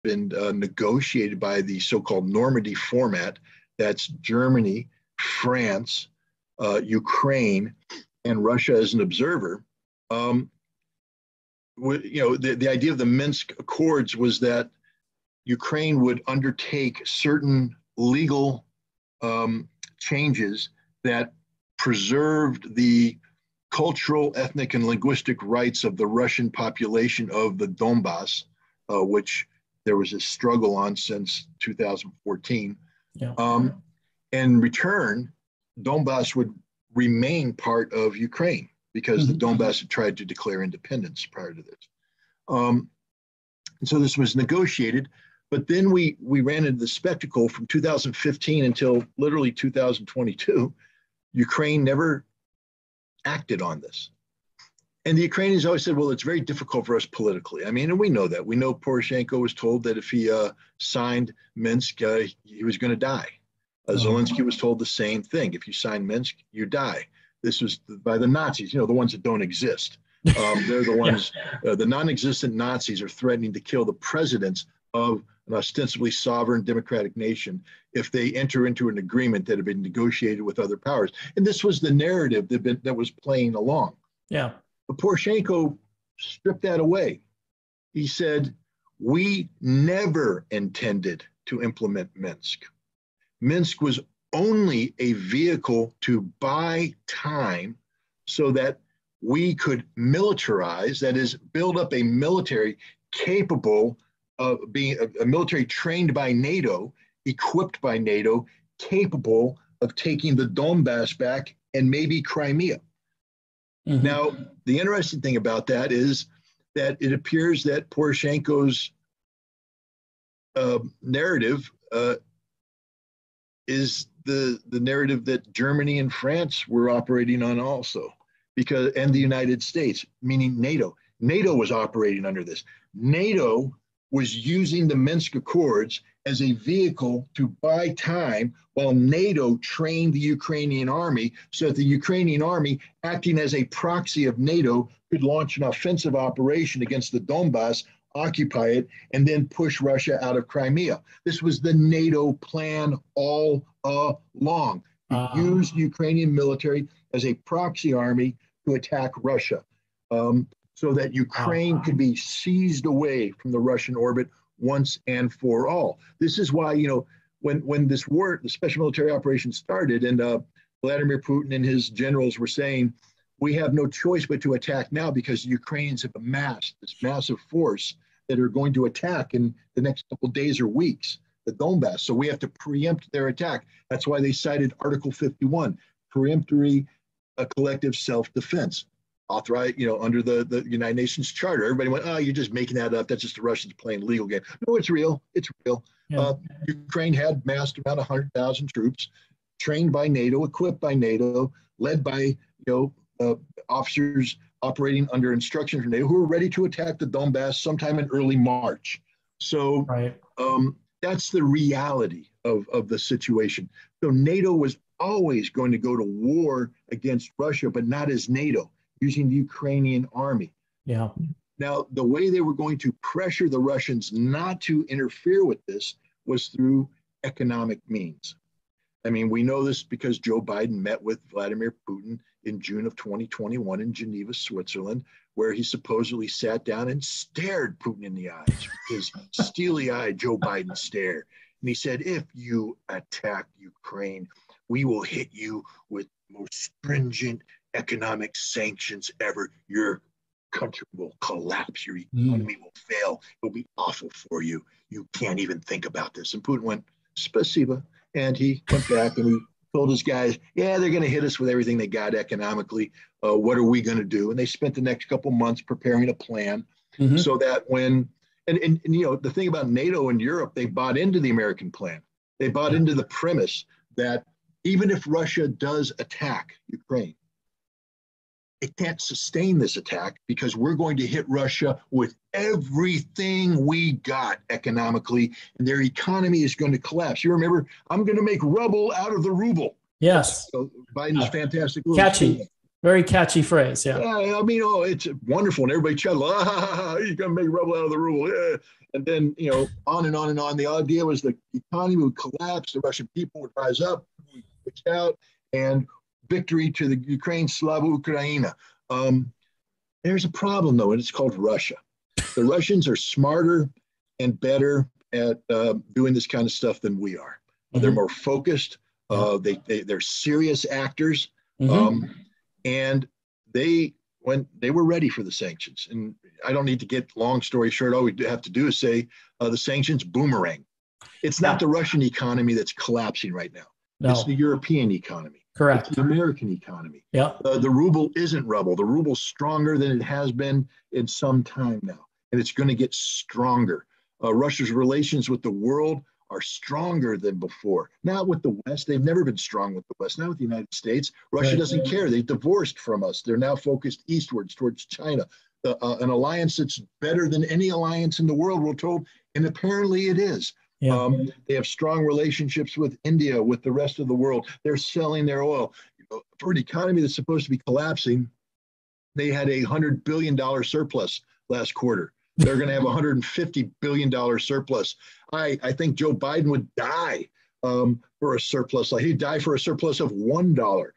been negotiated by the so-called Normandy format. That's Germany, France, Ukraine, and Russia as an observer. The idea of the Minsk Accords was that Ukraine would undertake certain legal changes that preserved the cultural, ethnic, and linguistic rights of the Russian population of the Donbass, which there was a struggle on since 2014. Yeah. In return, Donbass would remain part of Ukraine because the Donbass had tried to declare independence prior to this. And so this was negotiated, but then we ran into the spectacle from 2015 until literally 2022. Ukraine never acted on this. And the Ukrainians always said, well, it's very difficult for us politically. I mean, and we know that. We know Poroshenko was told that if he signed Minsk, he was going to die. Zelensky was told the same thing. If you sign Minsk, you die. This was by the Nazis, the ones that don't exist. They're the ones, the non-existent Nazis are threatening to kill the presidents of an ostensibly sovereign democratic nation if they enter into an agreement that had been negotiated with other powers. And this was the narrative that was playing along. Yeah. But Poroshenko stripped that away. He said, we never intended to implement Minsk. Minsk was only a vehicle to buy time so that we could militarize, that is, build up a military capable of being a military trained by NATO, equipped by NATO, capable of taking the Donbass back and maybe Crimea. Now, the interesting thing about that is that it appears that Poroshenko's narrative is the narrative that Germany and France were operating on also, and the United States, meaning NATO. NATO was operating under this. NATO was using the Minsk Accords as a vehicle to buy time while NATO trained the Ukrainian army so that the Ukrainian army, acting as a proxy of NATO, could launch an offensive operation against the Donbass, occupy it, and then push Russia out of Crimea. This was the NATO plan all along. Use the Ukrainian military as a proxy army to attack Russia so that Ukraine could be seized away from the Russian orbit once and for all. This is why, when this war, the special military operation started, and Vladimir Putin and his generals were saying, we have no choice but to attack now because the Ukrainians have amassed this massive force that are going to attack in the next couple of days or weeks, the Donbass. So we have to preempt their attack. That's why they cited Article 51, peremptory collective self-defense, authorized, under the United Nations Charter. Everybody went, oh, you're just making that up. That's just the Russians playing a legal game. No, it's real. It's real. Yeah. Ukraine had massed about 100,000 troops, trained by NATO, equipped by NATO, led by officers operating under instructions from NATO who were ready to attack the Donbass sometime in early March. So that's the reality of the situation. So NATO was always going to go to war against Russia, but not as NATO, using the Ukrainian army. Yeah. Now, the way they were going to pressure the Russians not to interfere with this was through economic means. I mean, we know this because Joe Biden met with Vladimir Putin in June of 2021 in Geneva, Switzerland, where he supposedly sat down and stared Putin in the eyes, his steely-eyed Joe Biden stare. And he said, if you attack Ukraine, we will hit you with the most stringent economic sanctions ever. Your country will collapse. Your economy will fail. It'll be awful for you. You can't even think about this. And Putin went, spasiba. And he went back and he told his guys, yeah, they're going to hit us with everything they got economically. What are we going to do? And they spent the next couple months preparing a plan so that when, and the thing about NATO and Europe, they bought into the American plan. They bought into the premise that even if Russia does attack Ukraine, it can't sustain this attack because we're going to hit Russia with everything we got economically, and their economy is going to collapse. You remember, I'm going to make rubble out of the ruble. Yes. So Biden's fantastic. Catchy. Very catchy phrase. Yeah. Yeah, I mean, oh, it's wonderful, and everybody chuckles. He's going to make rubble out of the ruble. Yeah. And then, on and on and on. The idea was the economy would collapse, the Russian people would rise up, would switch out, and victory to the Ukraine, Slava Ukraine. There's a problem, though, and it's called Russia. The Russians are smarter and better at doing this kind of stuff than we are. Mm-hmm. They're more focused. They're serious actors. Mm-hmm. And when they were ready for the sanctions, and I don't need to get long story short, all we have to do is say the sanctions boomerang. It's not the Russian economy that's collapsing right now. No. It's the European economy. Correct. It's the American economy. Yeah. The ruble isn't rubble. The ruble's stronger than it has been in some time now, and it's going to get stronger. Russia's relations with the world are stronger than before. Not with the West. They've never been strong with the West. Not with the United States. Russia doesn't care. They've divorced from us. They're now focused eastwards towards China, an alliance that's better than any alliance in the world, we're told, and apparently it is. Yeah. They have strong relationships with India, with the rest of the world. They're selling their oil. For an economy that's supposed to be collapsing, they had a $100 billion surplus last quarter. They're going to have a $150 billion surplus. I think Joe Biden would die for a surplus. Like he'd die for a surplus of $1.